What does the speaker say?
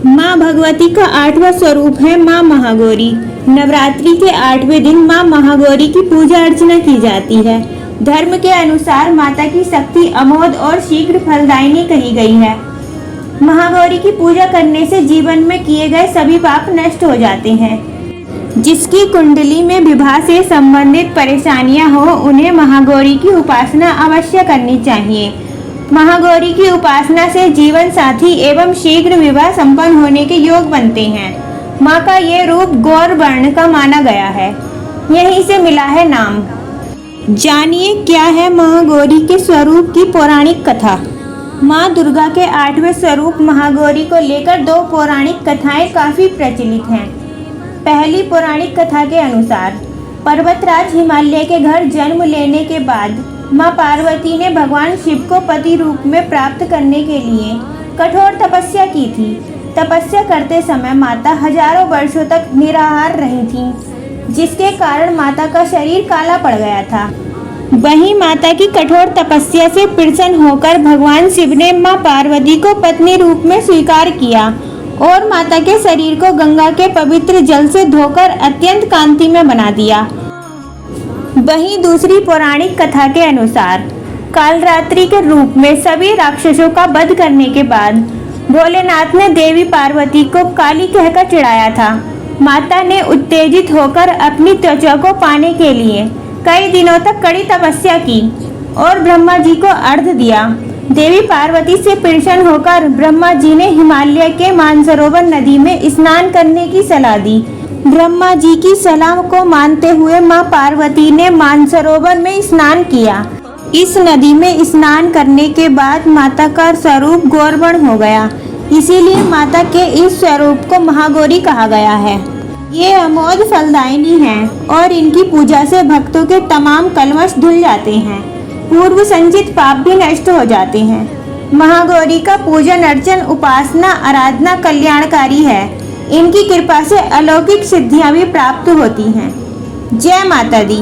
माँ भगवती का 8वां स्वरूप है माँ महागौरी। नवरात्रि के 8वें दिन माँ महागौरी की पूजा अर्चना की जाती है। धर्म के अनुसार माता की शक्ति अमोघ और शीघ्र फलदायिनी कही गई है। महागौरी की पूजा करने से जीवन में किए गए सभी पाप नष्ट हो जाते हैं। जिसकी कुंडली में विवाह से संबंधित परेशानियां हो, उन्हें महागौरी की उपासना अवश्य करनी चाहिए। महागौरी की उपासना से जीवन साथी एवं शीघ्र विवाह संपन्न होने के योग बनते हैं। माँ का ये रूप गौर वर्ण का माना गया है, यहीं से मिला है नाम। जानिए क्या है महागौरी के स्वरूप की पौराणिक कथा। माँ दुर्गा के 8वें स्वरूप महागौरी को लेकर 2 पौराणिक कथाएं काफी प्रचलित हैं। पहली पौराणिक कथा के अनुसार पर्वतराज हिमालय के घर जन्म लेने के बाद माँ पार्वती ने भगवान शिव को पति रूप में प्राप्त करने के लिए कठोर तपस्या की थी। तपस्या करते समय माता हजारों वर्षों तक निराहार रही थीं, जिसके कारण माता का शरीर काला पड़ गया था। वहीं माता की कठोर तपस्या से प्रसन्न होकर भगवान शिव ने माँ पार्वती को पत्नी रूप में स्वीकार किया और माता के शरीर को गंगा के पवित्र जल से धोकर अत्यंत कांतिमय बना दिया। वहीं दूसरी पौराणिक कथा के अनुसार कालरात्रि के रूप में सभी राक्षसों का वध करने के बाद भोलेनाथ ने देवी पार्वती को काली कहकर चिढ़ाया था। माता ने उत्तेजित होकर अपनी त्वचा को पाने के लिए कई दिनों तक कड़ी तपस्या की और ब्रह्मा जी को अर्घ्य दिया। देवी पार्वती से प्रसन्न होकर ब्रह्मा जी ने हिमालय के मानसरोवर नदी में स्नान करने की सलाह दी। ब्रह्मा जी की सलाह को मानते हुए माँ पार्वती ने मानसरोवर में स्नान किया। इस नदी में स्नान करने के बाद माता का स्वरूप गौरवर्ण हो गया, इसीलिए माता के इस स्वरूप को महागौरी कहा गया है। ये अमोघ फलदायिनी हैं और इनकी पूजा से भक्तों के तमाम कलमश धुल जाते हैं, पूर्व संचित पाप भी नष्ट हो जाते हैं। महागौरी का पूजन अर्चन उपासना आराधना कल्याणकारी है। इनकी कृपा से अलौकिक सिद्धियां भी प्राप्त होती हैं। जय माता दी।